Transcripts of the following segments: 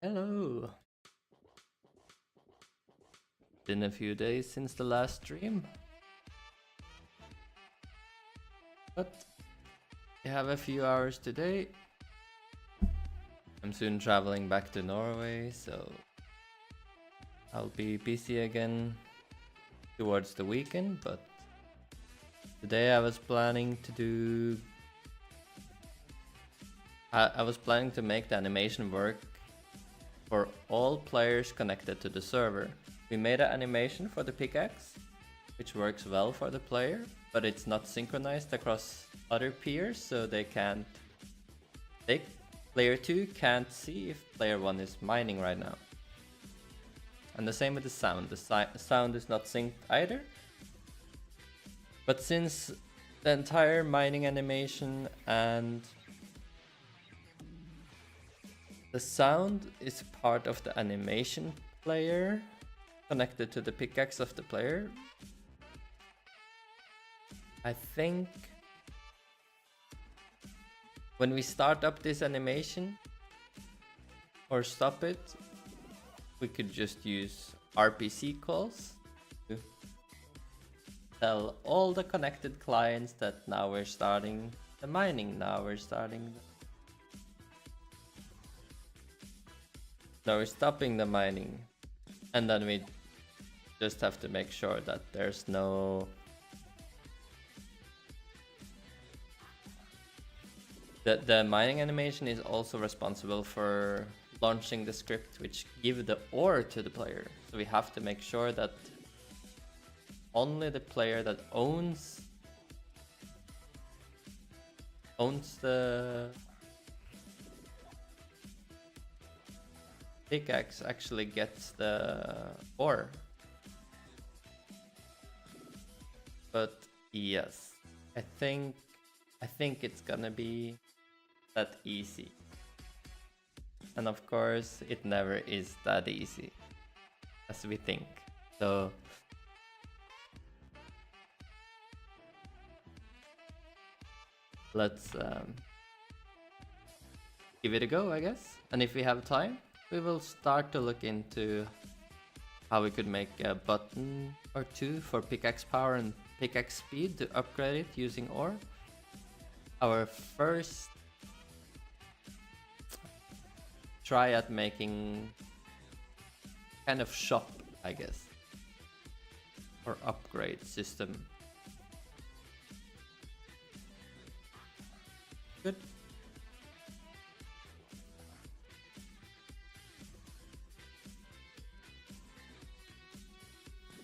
Hello. Been a few days since the last stream, but I have a few hours today. I'm soon traveling back to Norway, so I'll be busy again towards the weekend, but today I was planning to do... I was planning to make the animation work for all players connected to the server. We made an animation for the pickaxe, which works well for the player, but it's not synchronized across other peers, so player 2 can't see if player 1 is mining right now. And the same with the sound. The sound is not synced either. But since the entire mining animation and the sound is part of the animation player connected to the pickaxe of the player, I think when we start up this animation or stop it, we could just use RPC calls to tell all the connected clients that now we're starting the mining, now we're stopping the mining, and then we just have to make sure that there's no... The mining animation is also responsible for launching the script which give the ore to the player. So we have to make sure that only the player that owns the pickaxe actually gets the ore. But yes, I think it's gonna be that easy. And of course, it never is that easy as we think. So let's give it a go, I guess. And if we have time, we will start to look into how we could make a button or two for pickaxe power and pickaxe speed to upgrade it using ore. Our first try at making kind of shop, I guess, or upgrade system. Good.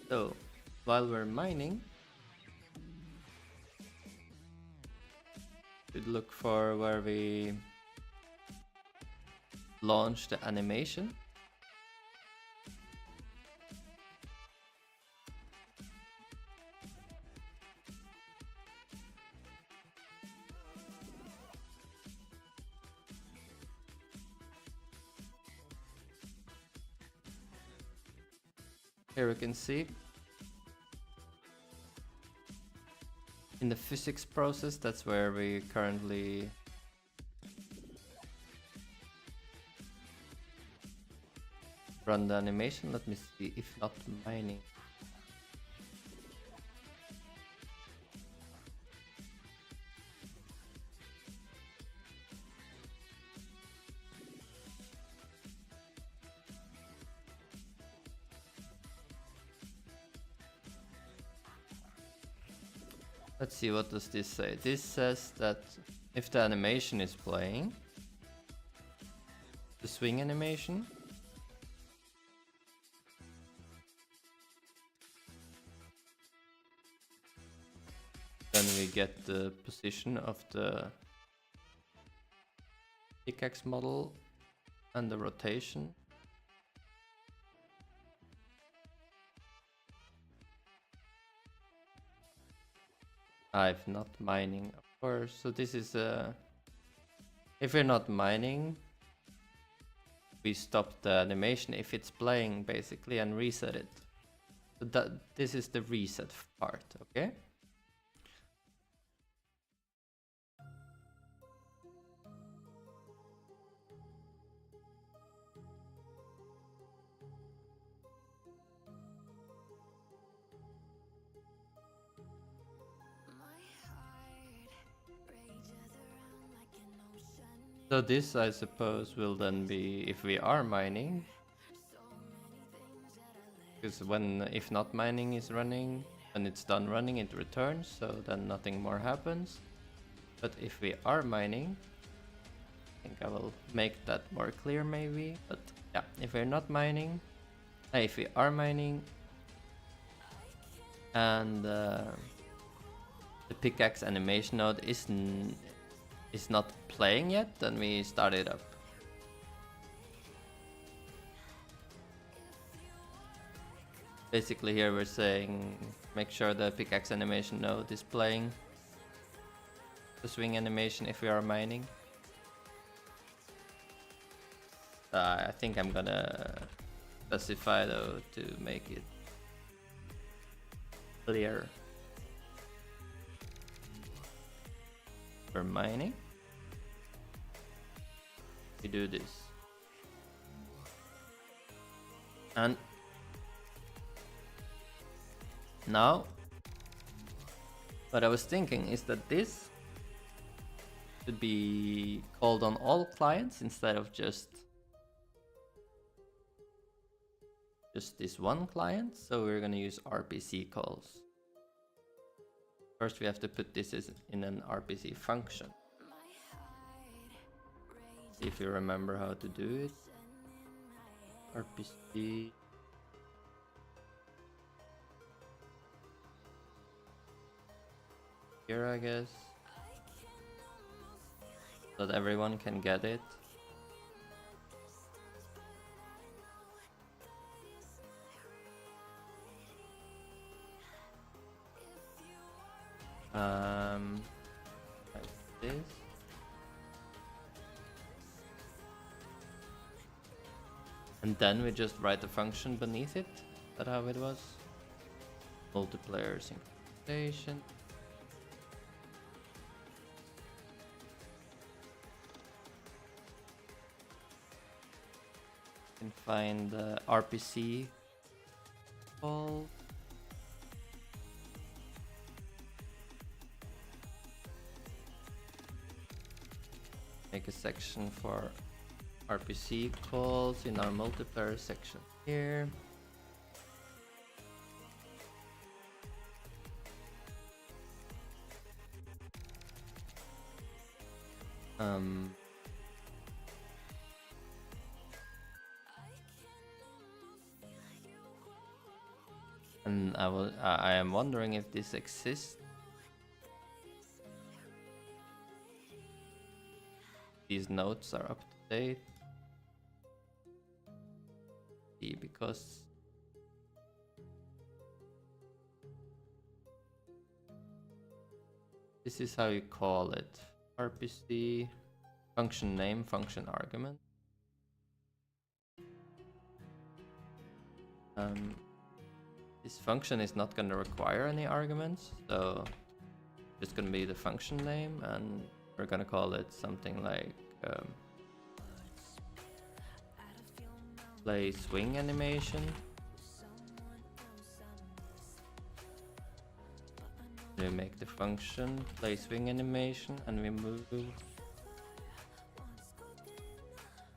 So while we're mining, we'd look for where we launch the animation. Here we can see in the physics process, that's where we currently run the animation. Let me see, if not mining. Let's see, what does this say? This says that if the animation is playing, the swing animation, then we get the position of the pickaxe model and the rotation. I've not mining, of course. So this is if we're not mining, we stop the animation if it's playing basically and reset it. So this is the reset part, okay? So this, I suppose, will then be if we are mining. Because if not mining is running, when it's done running, it returns, so then nothing more happens. But if we are mining, I think I will make that more clear maybe. But yeah, if we're not mining, if we are mining, and the pickaxe animation node is not playing yet, then we start it up. Basically here we're saying make sure the pickaxe animation node is playing the swing animation if we are mining. I think I'm gonna specify though to make it clear. For mining, we do this. And now, what I was thinking is that this should be called on all clients instead of just this one client. So we're gonna use RPC calls. First we have to put this in an RPC function. See if you remember how to do it. RPC. Here, I guess. So that everyone can get it. Like this. And then we just write the function beneath it. Is that how it was? Multiplayer synchronization. You can find the RPC call. Make a section for RPC calls in our multiplayer section here. And I am wondering if this exists. These notes are up to date. Because this is how you call it. RPC function name, function argument. This function is not going to require any arguments, so it's going to be the function name, and we're going to call it something like play swing animation. We make the function play swing animation, and we move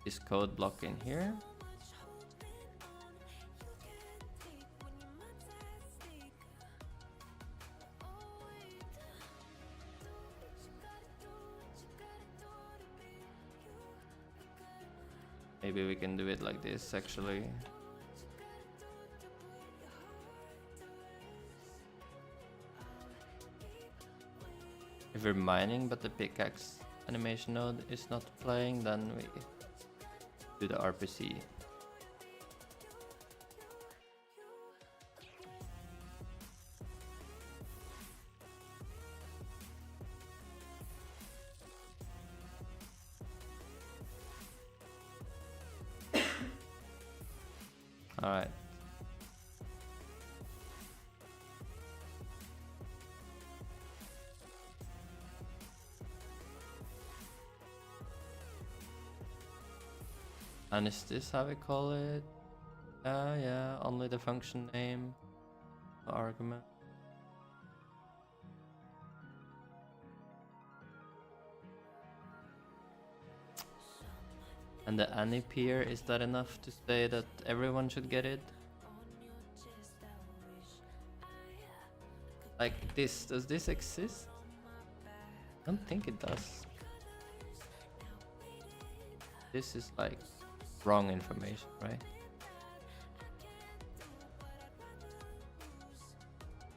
this code block in here. Maybe we can do it like this actually. If we're mining but the pickaxe animation node is not playing, then we do the RPC. All right. And is this how we call it? Yeah, only the function name, the argument. And the anip here, is that enough to say that everyone should get it? Like this, does this exist? I don't think it does. This is like wrong information, right?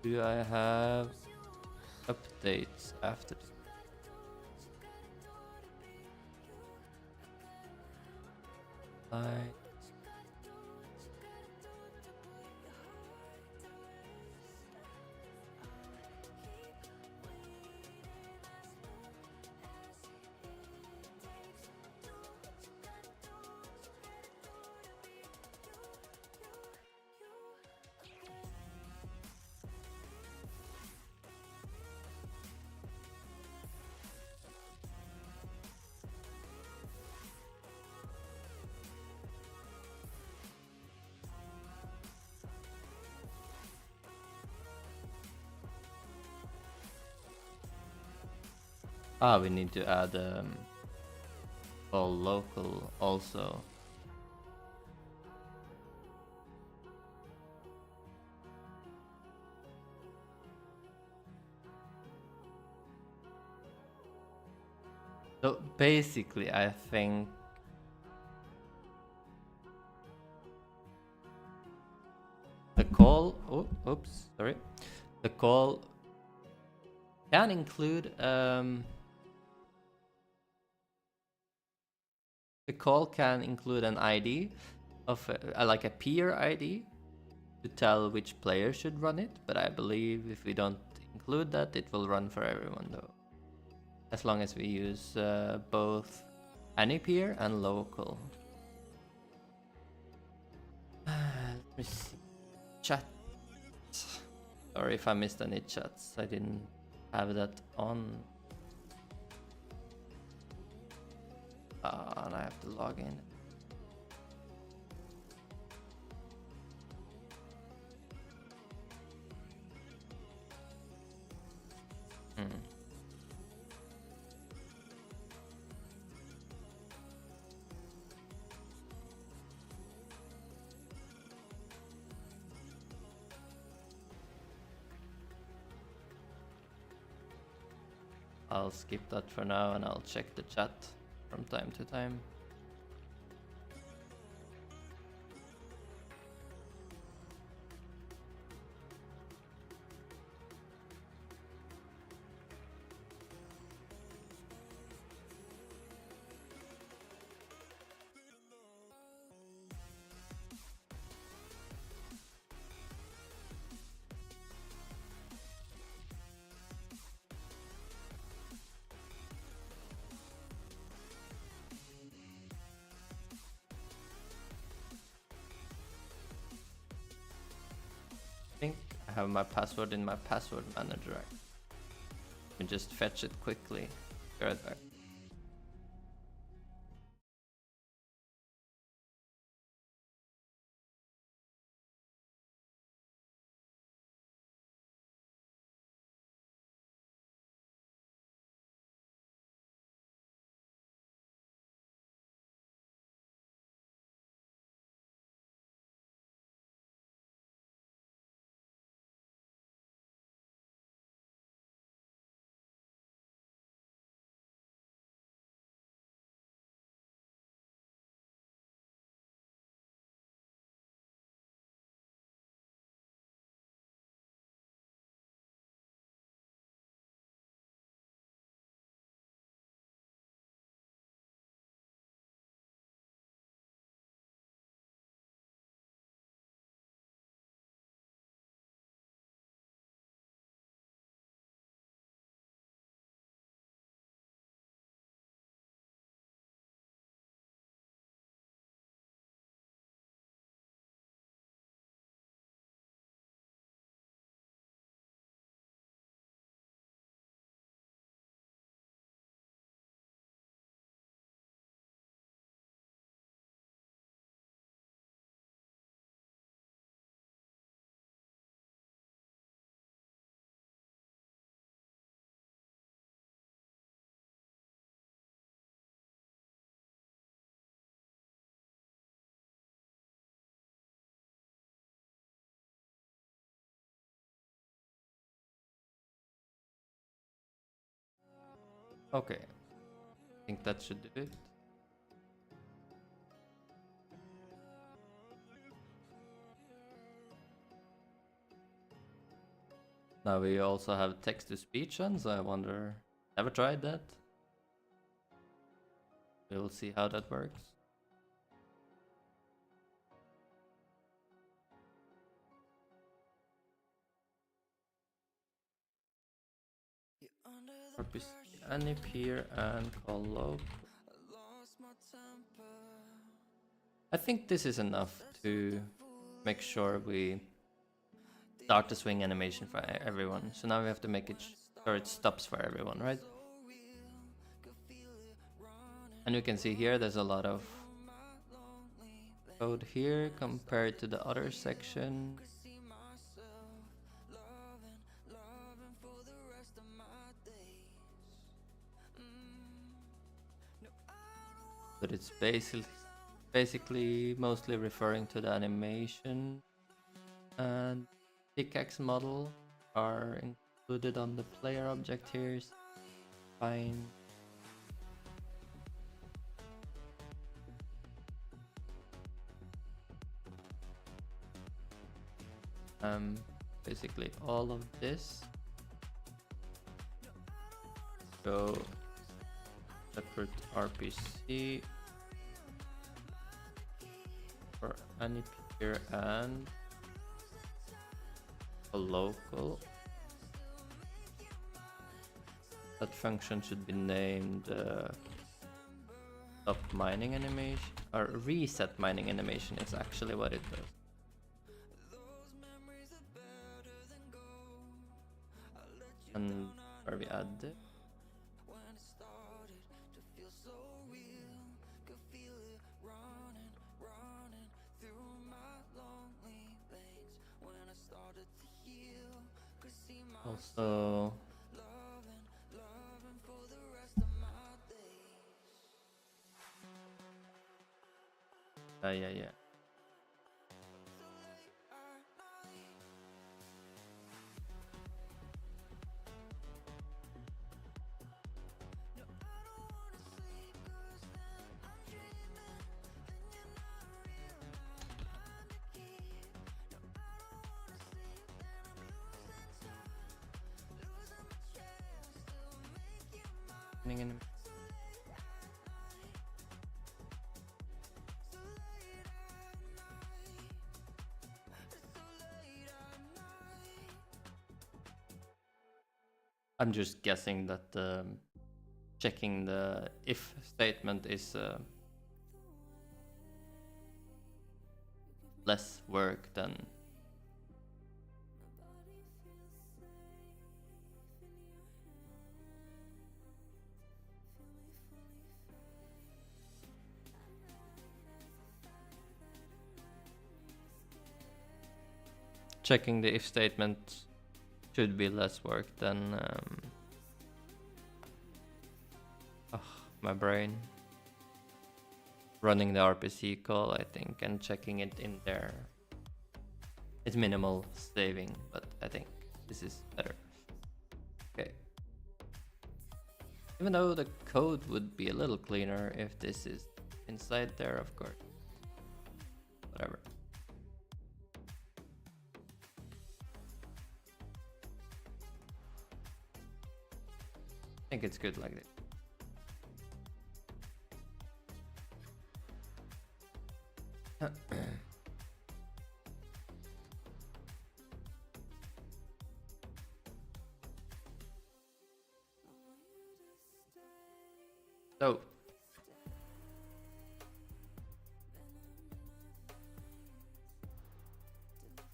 Do I have updates after this? Like we need to add all local also. So basically, I think the call. Oh, oops, sorry. The call can include the call can include an ID of like a peer ID to tell which player should run it, but I believe if we don't include that, it will run for everyone though. As long as we use both any peer and local. Let me see. Chat. Sorry if I missed any chats. I didn't have that on. And I have to log in. I'll skip that for now and I'll check the chat from time to time. I think I have my password in my password manager. I can just fetch it quickly. Be right back. Okay, I think that should do it. Now we also have text-to-speech on, so I wonder... Never tried that? We'll see how that works. RPC Anip here and call local. I think this is enough to make sure we start the swing animation for everyone. So now we have to make it sure it stops for everyone, right? And you can see here there's a lot of code here compared to the other section. But it's basically mostly referring to the animation, and pickaxe model are included on the player object here. Fine. Basically all of this. So separate RPC for any peer and a local. That function should be named stop mining animation, or reset mining animation is actually what it does. And where we add it. Also, yeah. I'm just guessing that checking the if statement is less work than checking the if statement should be less work than my brain. Running the RPC call, I think, and checking it in there. It's minimal saving, but I think this is better. Okay. Even though the code would be a little cleaner if this is inside there, of course. Whatever. I think it's good like this. So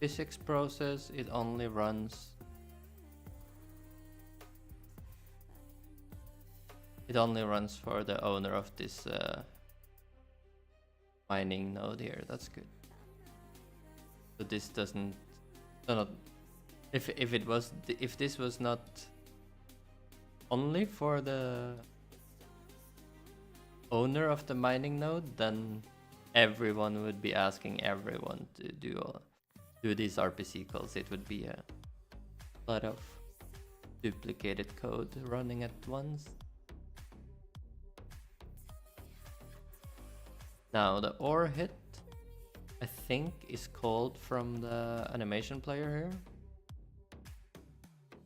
physics process, it only runs for the owner of this mining node here. That's good. So this doesn't if this was not only for the owner of the mining node, then everyone would be asking everyone to do these RPC calls. It would be a lot of duplicated code running at once. Now the or hit, I think, is called from the animation player here.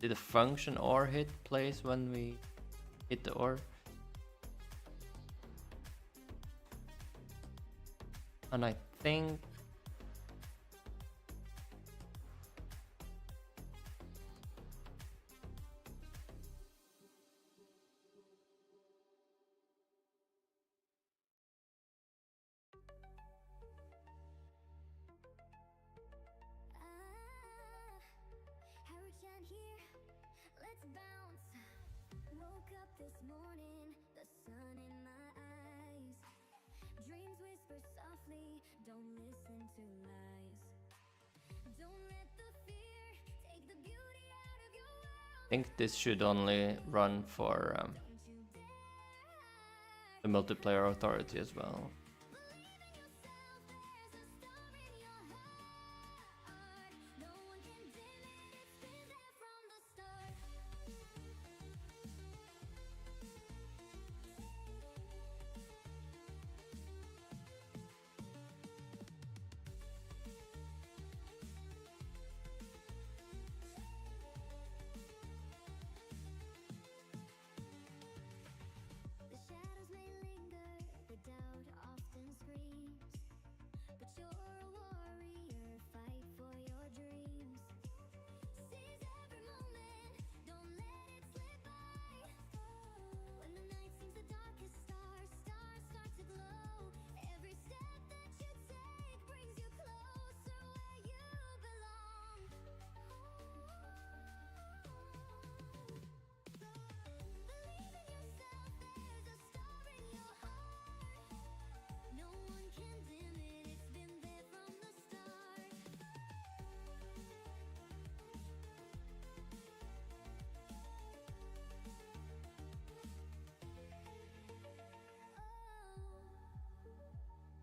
Did the function or hit plays when we hit the or? And I think this should only run for the multiplayer authority as well.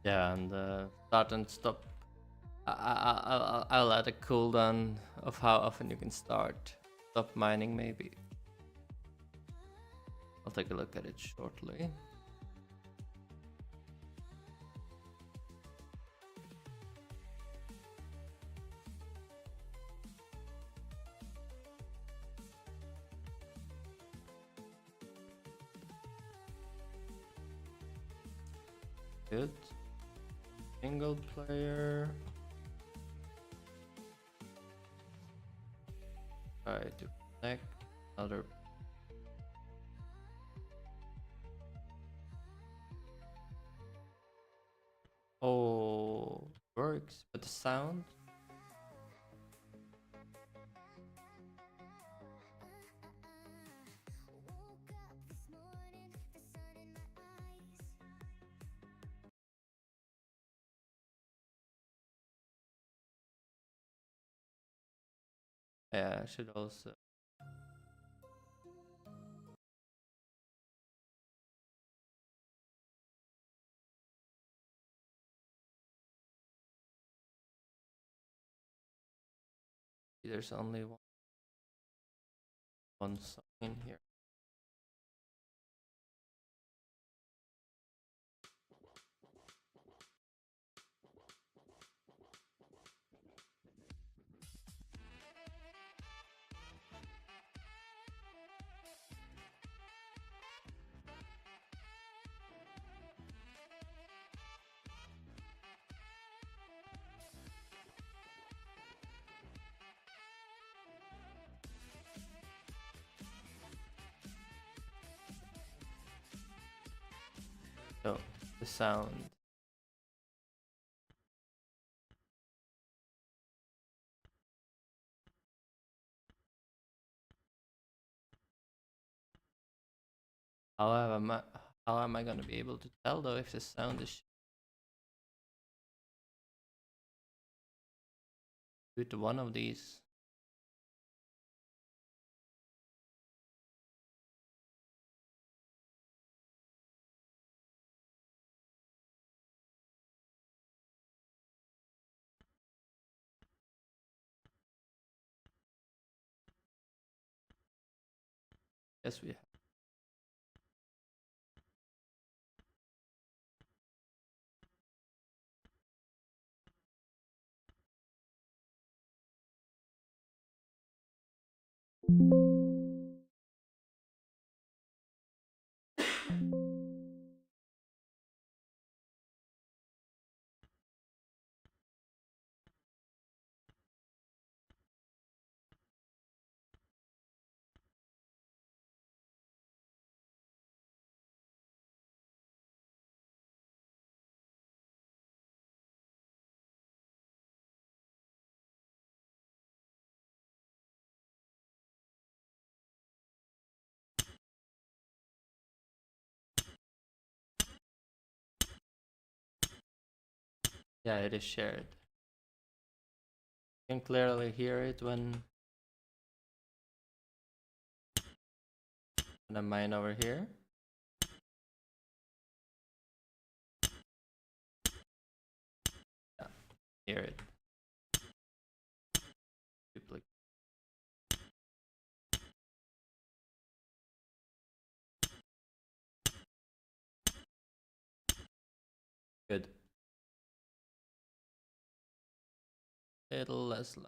Yeah, and start and stop. I'll add a cooldown of how often you can start. Stop mining, maybe. I'll take a look at it shortly. Good. Single player. Try to connect another. Oh, works, but the sound. Yeah, I should also. There's only one song in here. So the sound. How am I gonna be able to tell though if the sound is due to one of these? Yes, we have. Yeah, it is shared. You can clearly hear it when I mine over here. Yeah, hear it. Duplicate. Good. Little less loud.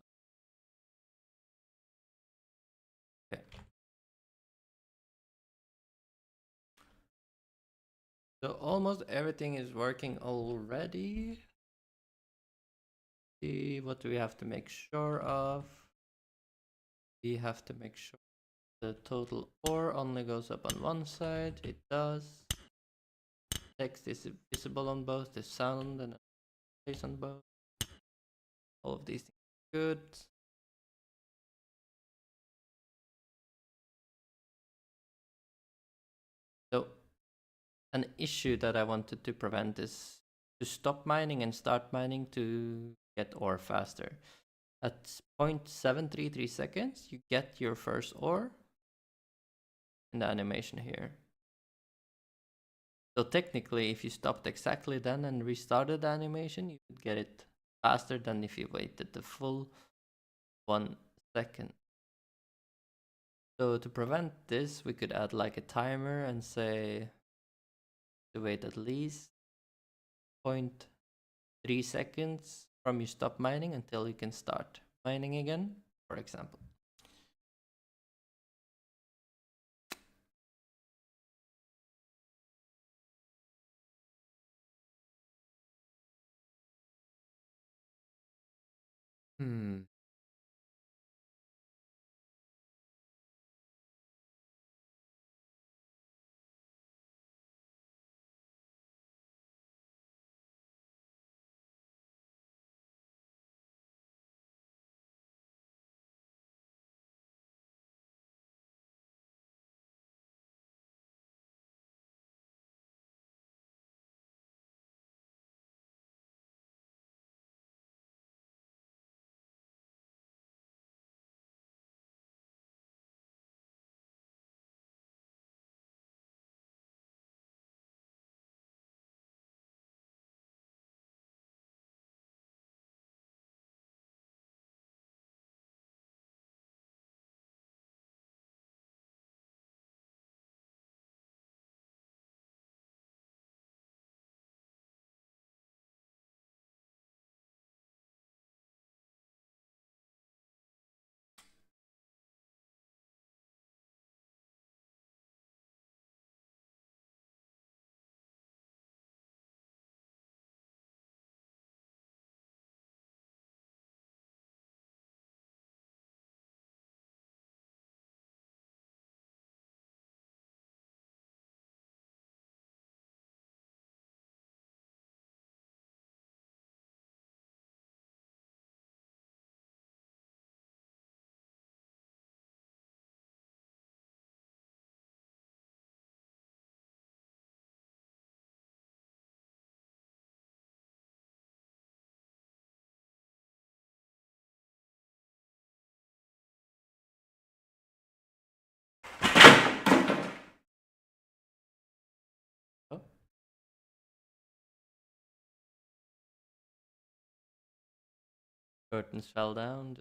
Okay. So almost everything is working already. See, what do we have to make sure of? We have to make sure the total ore only goes up on one side. It does. Text is visible on both. The sound and place on both. All of these things are good. So an issue that I wanted to prevent is to stop mining and start mining to get ore faster. At 0.733 seconds, you get your first ore in the animation here. So technically, if you stopped exactly then and restarted the animation, you could get it faster than if you waited the full 1 second. So to prevent this, we could add like a timer and say to wait at least 0.3 seconds from you stop mining until you can start mining again, for example. Oh, curtains fell down.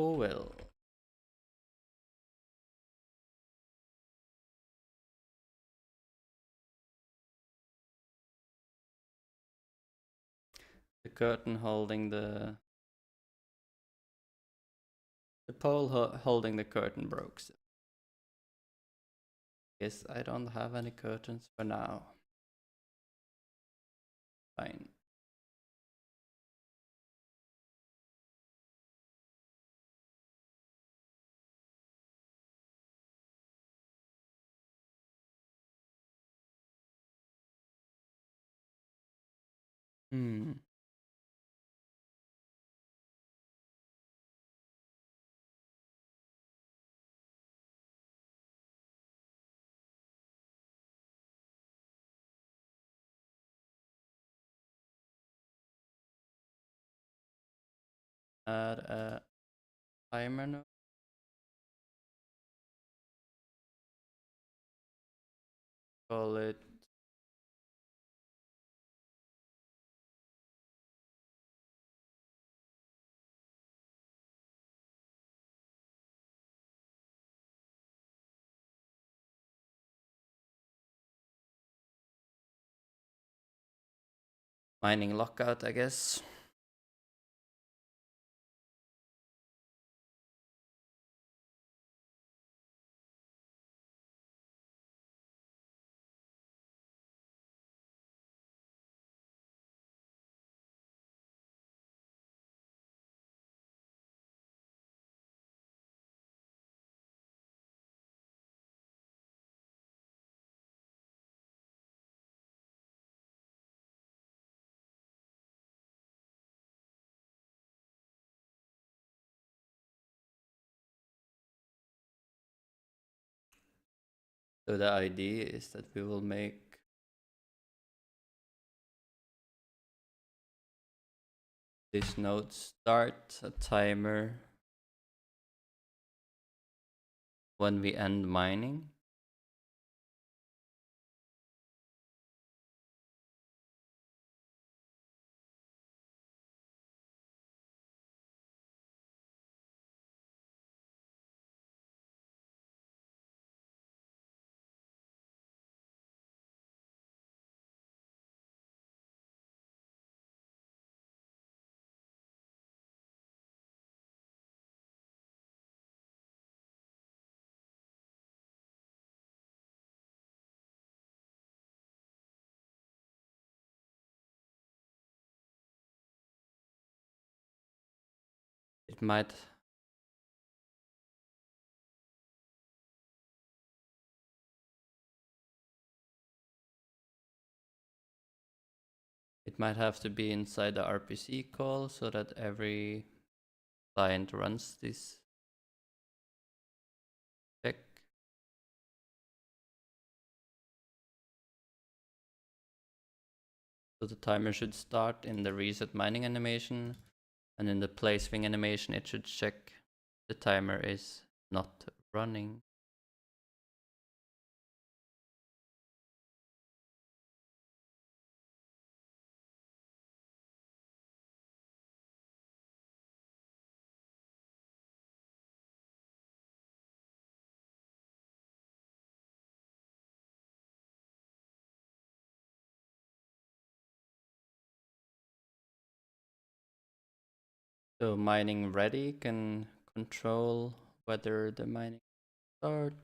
Oh well. The curtain holding the pole holding the curtain broke. So guess I don't have any curtains for now. Fine. Hmm. Add a timer node. Call it mining lockout, I guess. So the idea is that we will make this node start a timer when we end mining. It might have to be inside the RPC call so that every client runs this check. So the timer should start in the reset mining animation, and in the play swing animation it should check the timer is not running. So mining ready can control whether the mining start.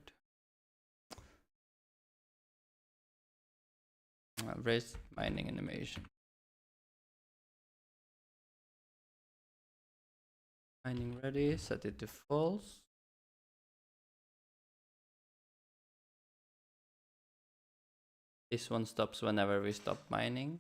Raise mining animation. Mining ready, set it to false. This one stops whenever we stop mining.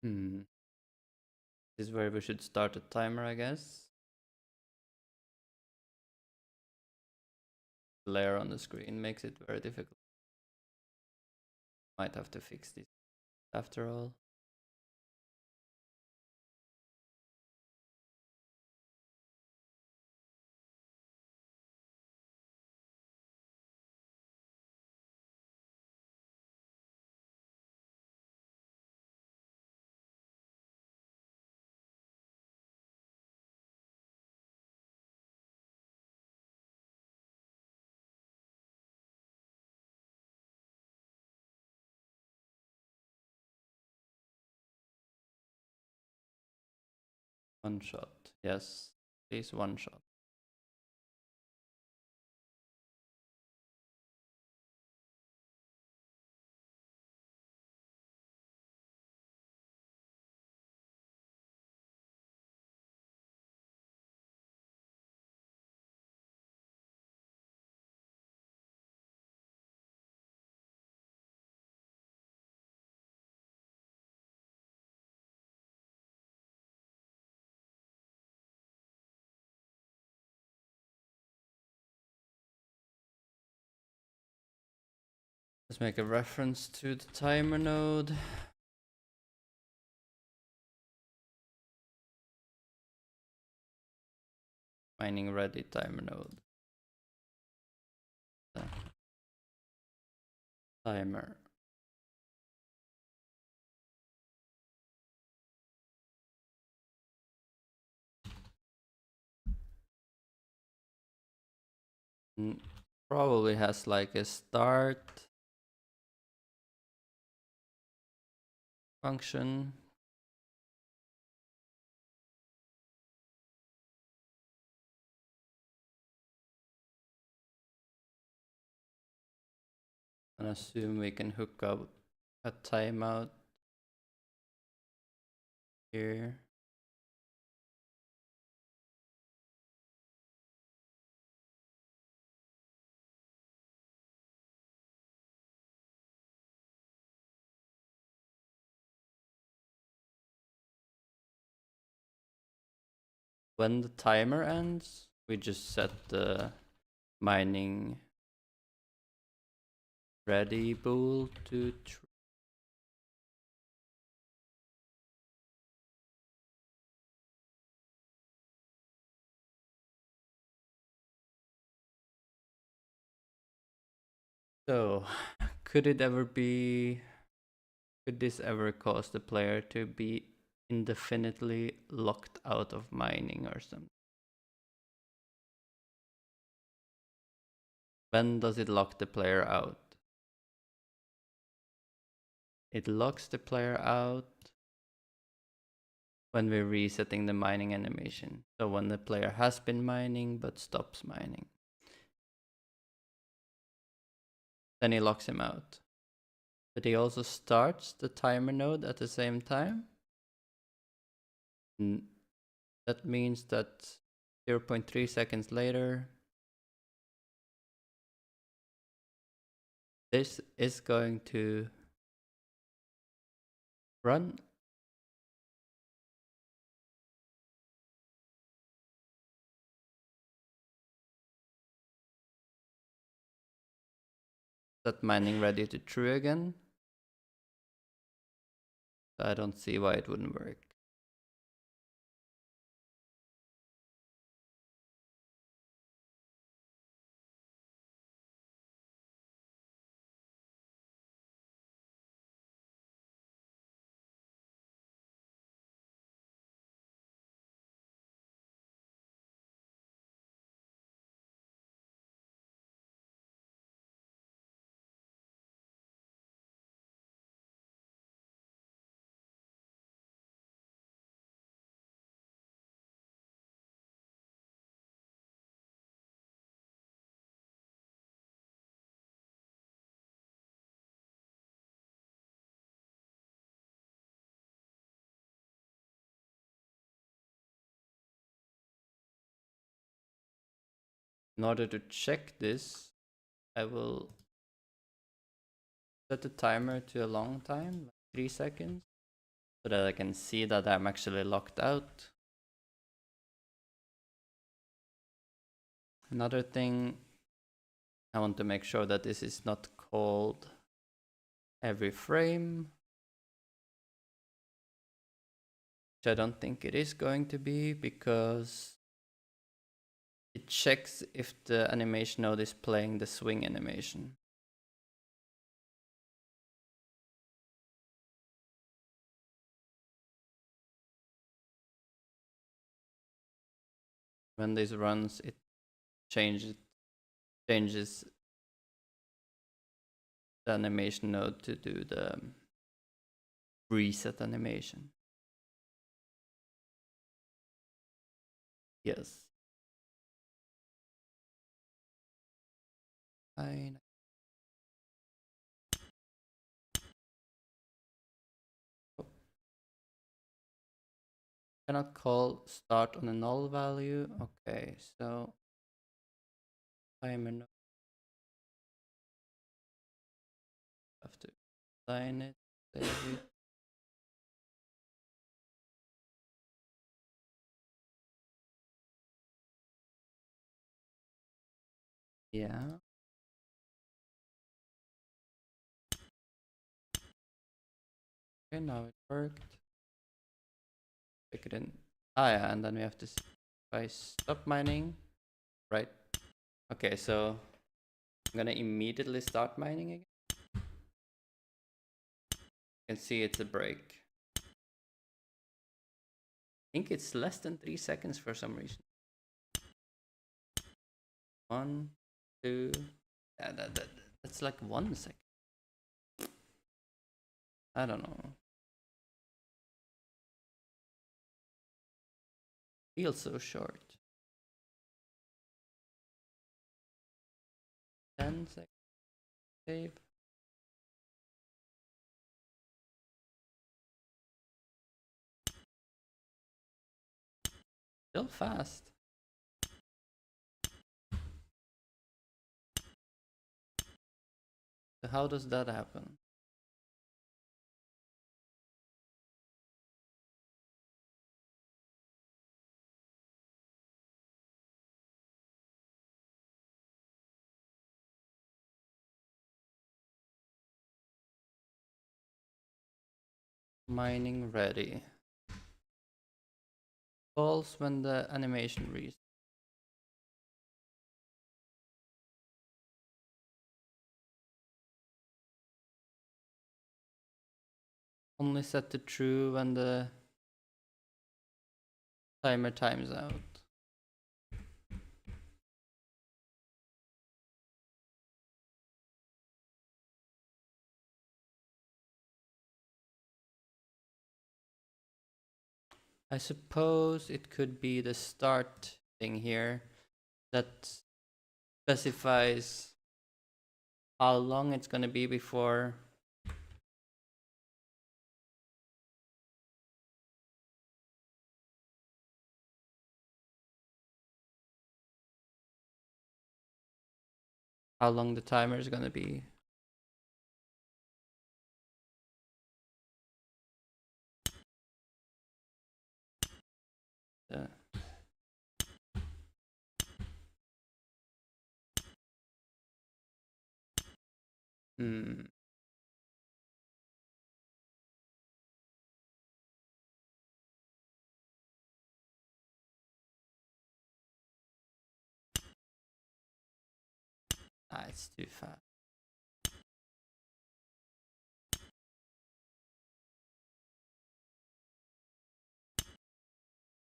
This is where we should start a timer, I guess. Glare on the screen makes it very difficult. Might have to fix this after all. One shot. Yes, please, one shot. Let's make a reference to the timer node. Mining ready timer node. Timer. Probably has like a start function. And assume we can hook up a timeout here. When the timer ends, we just set the mining ready bool to true. So, could this ever cause the player to be indefinitely locked out of mining or something? When does it lock the player out? It locks the player out when we're resetting the mining animation. So when the player has been mining but stops mining. Then he locks him out. But he also starts the timer node at the same time. That means that 0.3 seconds later, this is going to run. That mining ready to true again. I don't see why it wouldn't work. In order to check this, I will set the timer to a long time, like 3 seconds. so that I can see that I'm actually locked out. Another thing, I want to make sure that this is not called every frame, which I don't think it is going to be, because it checks if the animation node is playing the swing animation. When this runs, it changes the animation node to do the reset animation. Yes. Fine. Cannot call start on a null value. Okay, so timer node. Have to assign it, save it. Yeah. Okay, now it worked. Pick it in. Ah, yeah, and then we have to see if I stop mining. Right. Okay, so I'm gonna immediately start mining again. You can see it's a break. I think it's less than 3 seconds for some reason. 1, 2. Yeah, that's like 1 second. I don't know. Feels so short. 10 seconds. Save. Still fast. So how does that happen? Mining ready. Falls when the animation resets. Only set to true when the timer times out. I suppose it could be the start thing here that specifies how long it's going to be before how long the timer is going to be. Uh, hmm. Ah, it's too fast.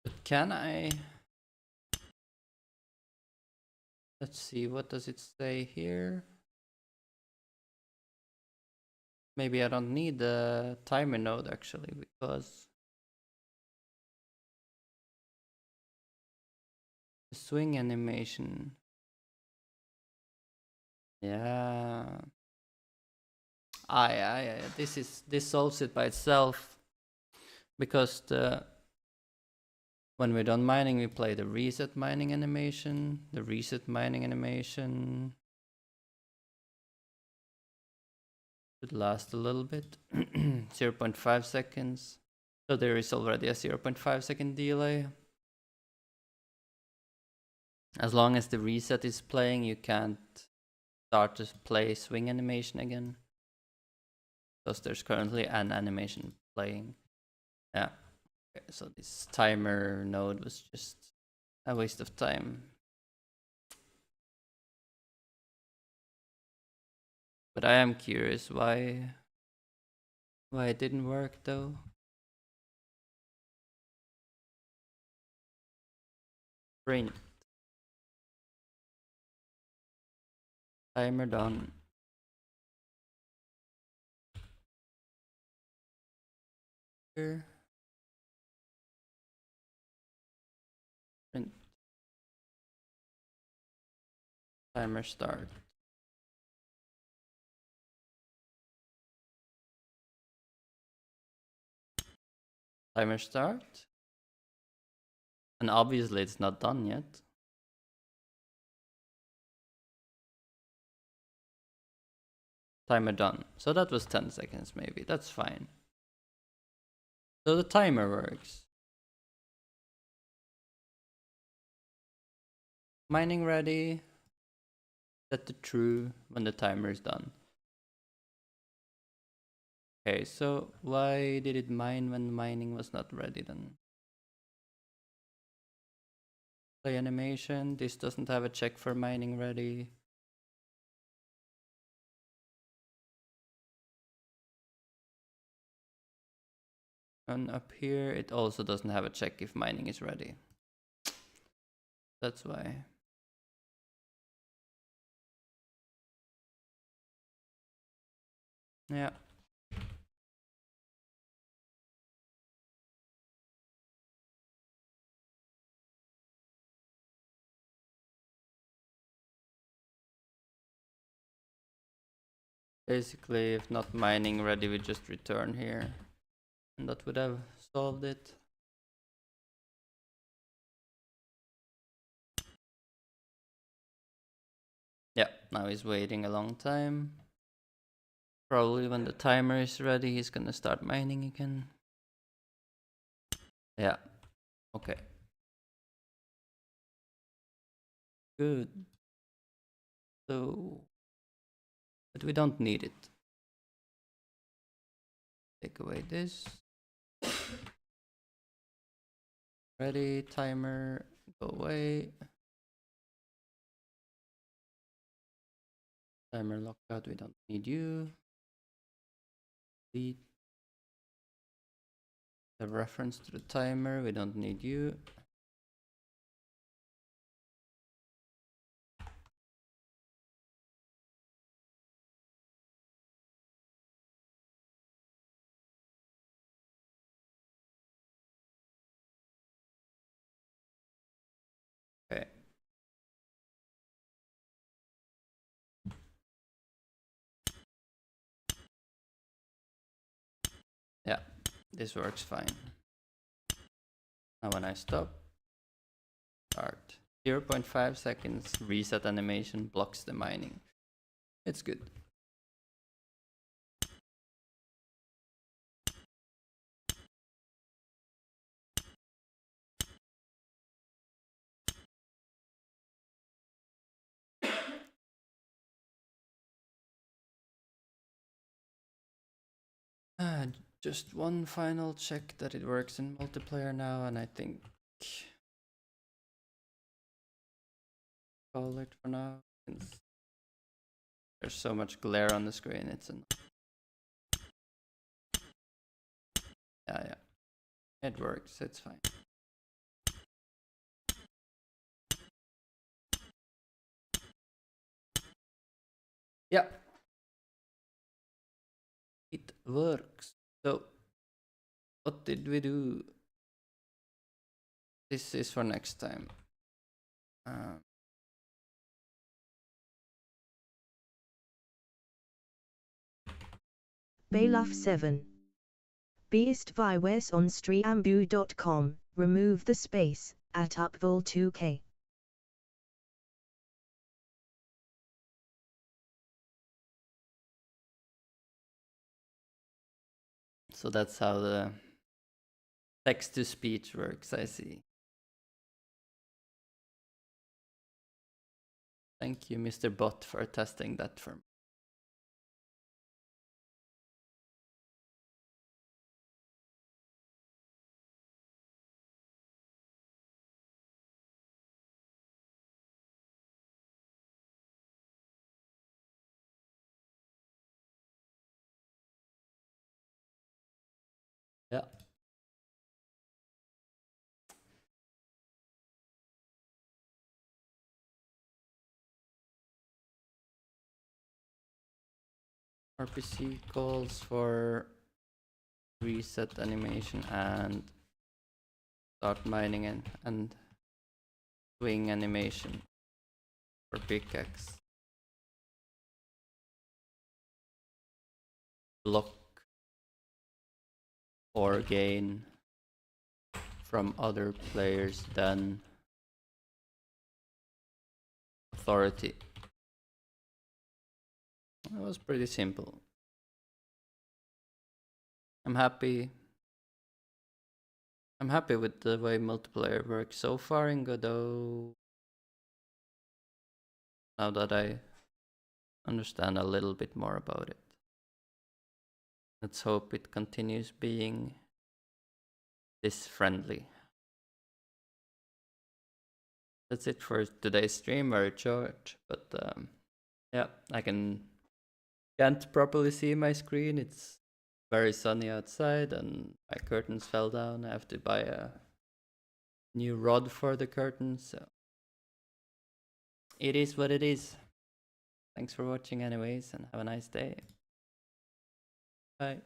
But can I? Let's see, what does it say here? Maybe I don't need the timer node actually, because the swing animation. Yeah. This solves it by itself, because when we're done mining, we play the reset mining animation. The reset mining animation should last a little bit. 0.5 seconds. So there is already a 0.5 second delay. As long as the reset is playing, you can't start to play swing animation again. Because there's currently an animation playing. Yeah. Okay, so this timer node was just a waste of time. But I am curious why it didn't work though. Print. Timer done. Here. Print. Timer start. Timer start. And obviously it's not done yet. Timer done. So that was 10 seconds maybe. That's fine. So the timer works. Mining ready. Set to true when the timer is done. Okay, so why did it mine when mining was not ready then? Play animation. This doesn't have a check for mining ready. And up here, it also doesn't have a check if mining is ready. That's why. Yeah. Basically, if not mining ready, we just return here. And that would have solved it. Yeah, now he's waiting a long time. Probably when the timer is ready, he's gonna start mining again. Yeah, okay. Good. So, but we don't need it. Take away this. Ready, timer, go away. Timer lockout, we don't need you. Delete the reference to the timer, we don't need you. Okay. Yeah, this works fine. Now when I stop, start. 0.5 seconds reset animation blocks the mining. It's good. Just one final check that it works in multiplayer now, and I think call it for now. Since there's so much glare on the screen, it's an yeah. It works, it's fine. Yeah. It works. So what did we do? This is for next time. Baylaf7. Beast Viwes on streambu.com. Remove the space at upvol 2k. So that's how the Text to speech works, I see. Thank you, Mr. Bot, for testing that for me. Yeah. RPC calls for reset animation and start mining and swing animation for pickaxe. Block or gain from other players than authority. It was pretty simple. I'm happy with the way multiplayer works so far in Godot. Now that I understand a little bit more about it. Let's hope it continues being this friendly. That's it for today's stream, very short, but yeah, I can't properly see my screen. It's very sunny outside and my curtains fell down. I have to buy a new rod for the curtains, so it is what it is. Thanks for watching anyways, and have a nice day. Bye.